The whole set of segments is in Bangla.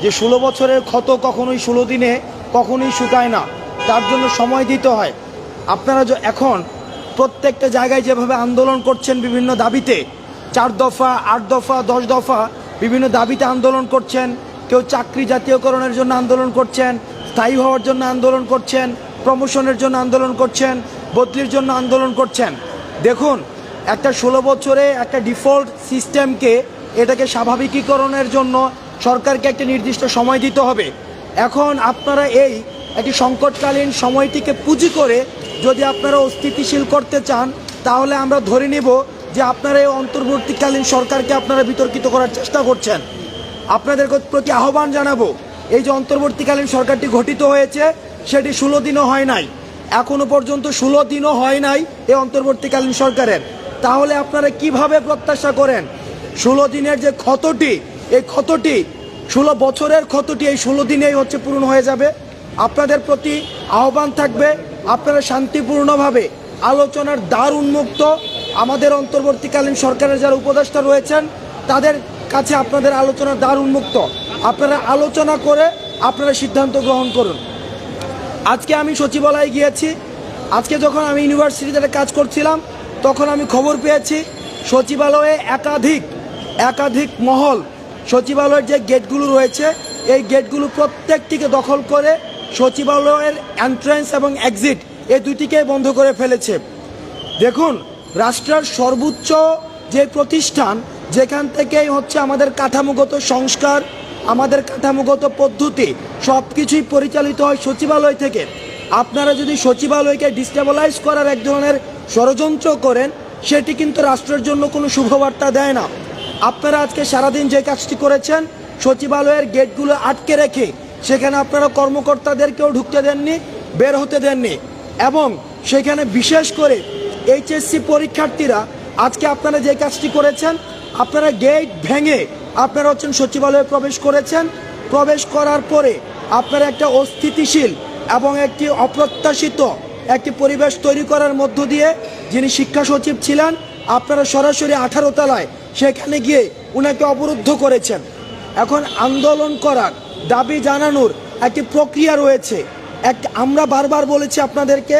যে 16 বছরের ক্ষত কখনোই 16 দিনে কখনোই শুকায় না, তার জন্য সময় দিতে হয়। আপনারা এখন প্রত্যেকটা জায়গায় যেভাবে আন্দোলন করছেন বিভিন্ন দাবিতে, 4 দফা 8 দফা 10 দফা বিভিন্ন দাবিতে আন্দোলন করছেন, কেউ চাকরি জাতীয়করণের জন্য আন্দোলন করছেন, স্থায়ী হওয়ার জন্য আন্দোলন করছেন, প্রমোশনের জন্য আন্দোলন করছেন, বদলির জন্য আন্দোলন করছেন। দেখুন, একটা 16 বছরে একটা ডিফল্ট সিস্টেমকে এটাকে স্বাভাবিকীকরণের জন্য সরকারকে একটা নির্দিষ্ট সময় দিতে হবে। এখন আপনারা এই একটি সংকটকালীন সময়টিকে পুঁজি করে যদি আপনারা অস্থিতিশীল করতে চান, তাহলে আমরা ধরে নেব যে আপনারা এই অন্তর্বর্তীকালীন সরকারকে আপনারা বিতর্কিত করার চেষ্টা করছেন। আপনাদের প্রতি আহ্বান জানাবো, এই যে অন্তর্বর্তীকালীন সরকারটি গঠিত হয়েছে সেটি 16 দিনও হয় নাই, এখনো পর্যন্ত 16 দিনও হয় নাই এই অন্তর্বর্তীকালীন সরকারের। তাহলে আপনারা কিভাবে প্রত্যাশা করেন 16 দিনের যে ক্ষতটি, এই ক্ষতটি 16 বছরের ক্ষতটি এই 16 দিনেই পূরণ হয়ে যাবে? আপনাদের প্রতি আহ্বান থাকবে, আপনারা শান্তিপূর্ণভাবে আলোচনার দ্বার উন্মুক্ত। আমাদের অন্তর্বর্তীকালীন সরকারের যারা উপদেষ্টা রয়েছেন তাদের কাছে আপনাদের আলোচনার দ্বার উন্মুক্ত। আপনারা আলোচনা করে আপনারা সিদ্ধান্ত গ্রহণ করুন। আজকে আমি সচিবালয়ে গিয়েছি। আজকে যখন আমি ইউনিভার্সিটিতে কাজ করছিলাম তখন আমি খবর পেয়েছি সচিবালয়ে একাধিক মহল, সচিবালয়ের যে গেটগুলো রয়েছে এই গেটগুলো প্রত্যেকটিকে দখল করে সচিবালয়ের এন্ট্রান্স এবং এক্সিট এই দুটিকে বন্ধ করে ফেলেছে। দেখুন, রাষ্ট্রের সর্বোচ্চ যে প্রতিষ্ঠান, যেখান থেকেই আমাদের কাঠামোগত সংস্কার, আমাদের কাঠামোগত পদ্ধতি সব কিছুই পরিচালিত হয় সচিবালয় থেকে। আপনারা যদি সচিবালয়কে ডিস্টেবলাইজ করার এক ধরনের ষড়যন্ত্র করেন, সেটি কিন্তু রাষ্ট্রের জন্য কোনো শুভবার্তা দেয় না। আপনারা আজকে সারাদিন যে কাজটি করেছেন, সচিবালয়ের গেটগুলো আটকে রেখে সেখানে আপনারা কর্মকর্তাদেরকেও ঢুকতে দেননি, বের হতে দেননি, এবং সেখানে বিশেষ করে এইচএসসি পরীক্ষার্থীরা আজকে আপনারা যে কাজটি করেছেন, আপনারা গেট ভেঙে আপনারা সচিবালয়ে প্রবেশ করেছেন। প্রবেশ করার পরে আপনারা একটা অস্থিতিশীল এবং একটি অপ্রত্যাশিত একটি পরিবেশ তৈরি করার মধ্য দিয়ে যিনি শিক্ষা সচিব ছিলেন, আপনারা সরাসরি 18 তলায় সেখানে গিয়ে উনাকে অবরুদ্ধ করেছেন। এখন আন্দোলন করার, দাবি জানানোর একটি প্রক্রিয়া রয়েছে। আমরা বারবার বলেছি আপনাদেরকে,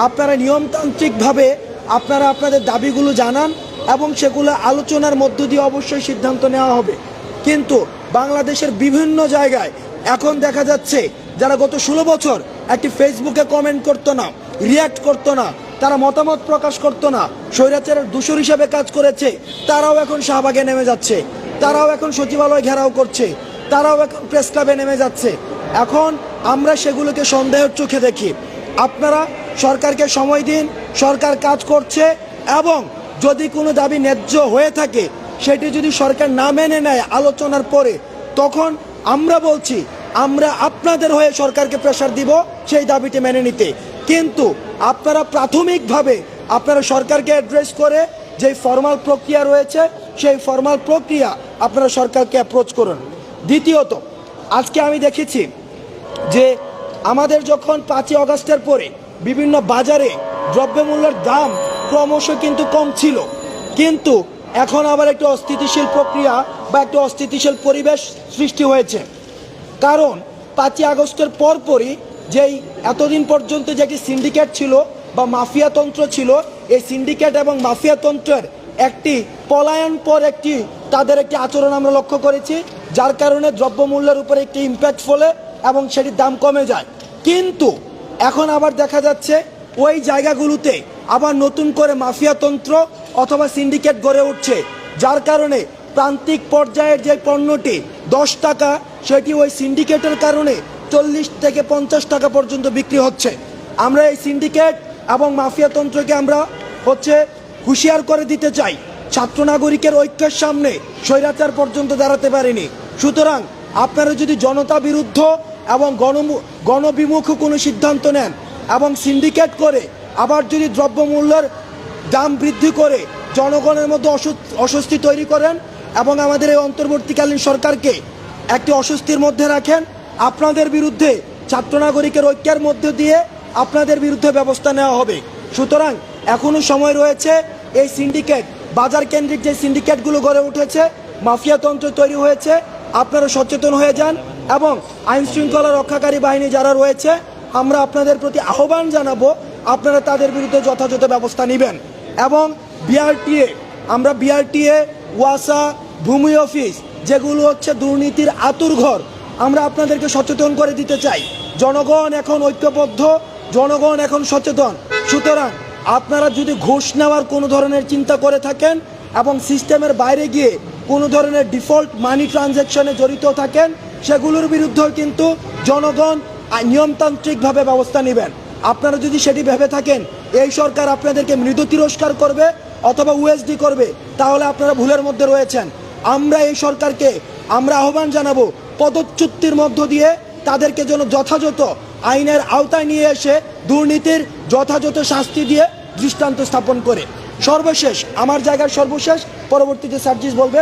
আপনারা নিয়মতান্ত্রিকভাবে আপনারা আপনাদের দাবিগুলো জানান এবং সেগুলো আলোচনার মধ্য দিয়ে অবশ্যই সিদ্ধান্ত নেওয়া হবে। কিন্তু বাংলাদেশের বিভিন্ন জায়গায় এখন দেখা যাচ্ছে যারা গত 16 বছর একটি ফেসবুকে কমেন্ট করতো না, রিয়্যাক্ট করতো না, তারা মতামত প্রকাশ করতো না, স্বৈরাচারের দূষর হিসেবে কাজ করেছে, তারাও এখন শাহবাগে নেমে যাচ্ছে, তারাও এখন সচিবালয় ঘেরাও করছে, তারাও এখন প্রেস ক্লাবে নেমে যাচ্ছে। এখন আমরা সেগুলোকে সন্দেহের চোখে দেখি। আপনারা সরকারকে সময় দিন, সরকার কাজ করছে, এবং যদি কোনো দাবি ন্যায্য হয়ে থাকে সেটি যদি সরকার না মেনে নেয় আলোচনার পরে, তখন আমরা বলছি আমরা আপনাদের হয়ে সরকারকে প্রেসার দিব সেই দাবিটি মেনে নিতে। কিন্তু আপনারা প্রাথমিকভাবে আপনারা সরকারকে অ্যাড্রেস করে যেই ফর্মাল প্রক্রিয়া রয়েছে সেই ফর্মাল প্রক্রিয়া আপনারা সরকারকে অ্যাপ্রোচ করুন। দ্বিতীয়ত, আজকে আমি দেখেছি যে আমাদের যখন 5ই আগস্টের পরে বিভিন্ন বাজারে দ্রব্যমূল্যের দাম ক্রমশ কিন্তু কম ছিল, কিন্তু এখন আবার একটা অস্থিতিশীল প্রক্রিয়া বা একটা অস্থিতিশীল পরিবেশ সৃষ্টি হয়েছে। কারণ 5ই আগস্টের পরপরই যেই এতদিন পর্যন্ত যে একটি সিন্ডিকেট ছিল বা মাফিয়াতন্ত্র ছিল, এই সিন্ডিকেট এবং মাফিয়াতন্ত্রের একটি পলায়ন পর একটি তাদের একটি আচরণ আমরা লক্ষ্য করেছি, যার কারণে দ্রব্যমূল্যের উপরে একটি ইম্প্যাক্ট ফলে এবং সেটির দাম কমে যায়। কিন্তু এখন আবার দেখা যাচ্ছে ওই জায়গাগুলোতে আবার নতুন করে মাফিয়াতন্ত্র অথবা সিন্ডিকেট গড়ে উঠছে, যার কারণে প্রান্তিক পর্যায়ের যে পণ্যটি 10 টাকা সেটি ওই সিন্ডিকেটের কারণে 40 থেকে 50 টাকা পর্যন্ত বিক্রি হচ্ছে। আমরা এই সিন্ডিকেট এবং মাফিয়াতন্ত্রকে আমরা হুঁশিয়ার করে দিতে চাই। ছাত্র নাগরিকের ঐক্যের সামনে স্বৈরাচার পর্যন্ত দাঁড়াতে পারেনি। সুতরাং আপনারা যদি জনতা বিরুদ্ধ এবং গণবিমুখ কোনো সিদ্ধান্ত নেন এবং সিন্ডিকেট করে আবার যদি দ্রব্যমূল্যের দাম বৃদ্ধি করে জনগণের মধ্যে অস্বস্তি তৈরি করেন এবং আমাদের এই অন্তর্বর্তীকালীন সরকারকে একটি অস্বস্তির মধ্যে রাখেন, আপনাদের বিরুদ্ধে ছাত্র নাগরিকের ঐক্যের মধ্য দিয়ে আপনাদের বিরুদ্ধে ব্যবস্থা নেওয়া হবে। সুতরাং এখনো সময় রয়েছে। এই সিন্ডিকেট, বাজার কেন্দ্রিক যে সিন্ডিকেটগুলো গড়ে উঠেছে, মাফিয়াতন্ত্র তৈরি হয়েছে, আপনারা সচেতন হয়ে যান। এবং আইন শৃঙ্খলা রক্ষাকারী বাহিনী যারা রয়েছে আমরা আপনাদের প্রতি আহ্বান জানাবো আপনারা তাদের বিরুদ্ধে যথাযথ ব্যবস্থা নেবেন। এবং বিআরটিএ ওয়াসা ভূমি অফিস যেগুলো হচ্ছে দুর্নীতির আতুরঘর, আমরা আপনাদেরকে সচেতন করে দিতে চাই। জনগণ এখন ঐক্যবদ্ধ, জনগণ এখন সচেতন। সুতরাং আপনারা যদি ঘুষ নেওয়ার কোনো ধরনের চিন্তা করে থাকেন এবং সিস্টেমের বাইরে গিয়ে কোনো ধরনের ডিফল্ট মানি ট্রানজ্যাকশনে জড়িত থাকেন, সেগুলোর বিরুদ্ধেও কিন্তু জনগণ নিয়মতান্ত্রিকভাবে ব্যবস্থা নেবেন। আপনারা যদি সেটি ভেবে থাকেন এই সরকার আপনাদেরকে মৃদু তিরস্কার করবে অথবা ওএসডি করবে, তাহলে আপনারা ভুলের মধ্যে রয়েছেন। আমরা এই সরকারকে আহ্বান জানাবো পদচ্যুতির মধ্য দিয়ে তাদেরকে যেন যথাযথ আইনের আওতায় নিয়ে এসে দুর্নীতির যথাযথ শাস্তি দিয়ে দৃষ্টান্ত স্থাপন করে। সর্বশেষ আমার জায়গার সর্বশেষ, পরবর্তীতে সার্জিস বলবে,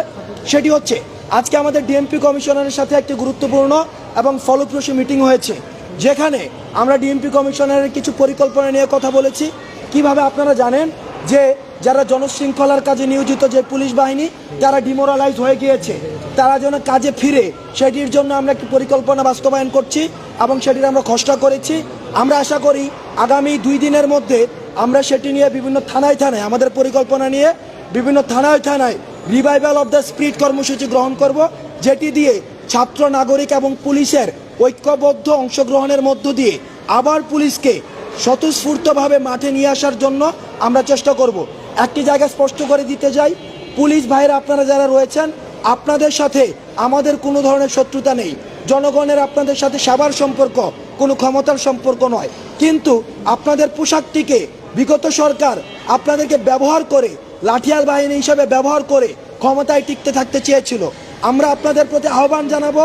সেটি হচ্ছে আজকে আমাদের ডিএমপি কমিশনারের সাথে একটি গুরুত্বপূর্ণ এবং ফলপ্রসূ মিটিং হয়েছে, যেখানে আমরা ডিএমপি কমিশনারের কিছু পরিকল্পনা নিয়ে কথা বলেছি। কিভাবে আপনারা জানেন যে যারা জনশৃঙ্খলার কাজে নিয়োজিত যে পুলিশ বাহিনী তারা ডিমোরালাইজ হয়ে গিয়েছে, তারা যেন কাজে ফিরে সেটির জন্য আমরা একটি পরিকল্পনা বাস্তবায়ন করছি এবং সেটির আমরা খসড়া করেছি। আমরা আশা করি আগামী 2 দিনের মধ্যে আমরা সেটি নিয়ে বিভিন্ন থানায় আমাদের পরিকল্পনা নিয়ে বিভিন্ন থানায় রিভাইভাল অফ দ্য স্পিরিট কর্মসূচি গ্রহণ করব, যেটি দিয়ে ছাত্র, নাগরিক এবং পুলিশের ঐক্যবদ্ধ অংশগ্রহণের মধ্য দিয়ে আবার পুলিশকে স্বতঃস্ফূর্তভাবে মাঠে নিয়ে আসার জন্য আমরা চেষ্টা করব। একটি জায়গা স্পষ্ট করে দিতে চাই, পুলিশ ভাইরা আপনারা যারা রয়েছেন, আপনাদের সাথে আমাদের কোনো ধরনের শত্রুতা নেই। জনগণের আপনাদের সাথে সেবার সম্পর্ক, কোনো ক্ষমতার সম্পর্ক নয়। কিন্তু আপনাদের পোশাকটিকে বিগত সরকার আপনাদেরকে ব্যবহার করে, লাঠিয়াল বাহিনী হিসাবে ব্যবহার করে ক্ষমতায় টিকতে থাকতে চেয়েছিল। আমরা আপনাদের প্রতি আহ্বান জানাবো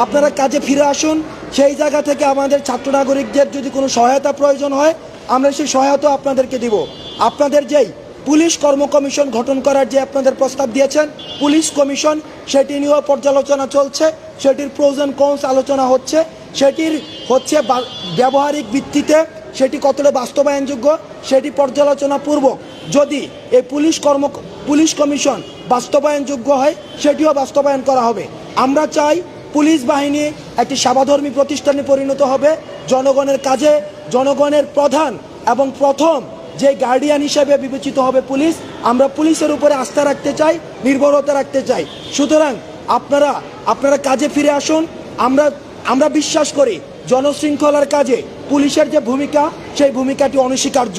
আপনারা কাজে ফিরে আসুন। সেই জায়গা থেকে আমাদের ছাত্র নাগরিকদের যদি কোনো সহায়তা প্রয়োজন হয় আমরা সেই সহায়তা আপনাদেরকে দিব। আপনাদের যেই পুলিশ কর্ম কমিশন গঠন করার যে আপনাদের প্রস্তাব দিয়েছেন, পুলিশ কমিশন, সেটি নিয়েও পর্যালোচনা চলছে, সেটির প্রোজ এন্ড কনস আলোচনা হচ্ছে, সেটির হচ্ছে ব্যবহারিক ভিত্তিতে সেটি কতটা বাস্তবায়নযোগ্য সেটি পর্যালোচনা পূর্বক যদি এই পুলিশ কমিশন বাস্তবায়নযোগ্য হয় সেটিও বাস্তবায়ন করা হবে। আমরা চাই পুলিশ বাহিনী একটি সেবাধর্মী প্রতিষ্ঠানে পরিণত হবে, জনগণের কাজে জনগণের প্রধান এবং প্রথম যে গার্ডিয়ান হিসেবে বিবেচিত হবে পুলিশ। আমরা পুলিশের উপরে আস্থা রাখতে চাই, নির্ভরতা রাখতে চাই। সুতরাং আপনারা কাজে ফিরে আসুন। আমরা বিশ্বাস করি জনশৃঙ্খলার কাজে পুলিশের যে ভূমিকা সেই ভূমিকাটি অনস্বীকার্য।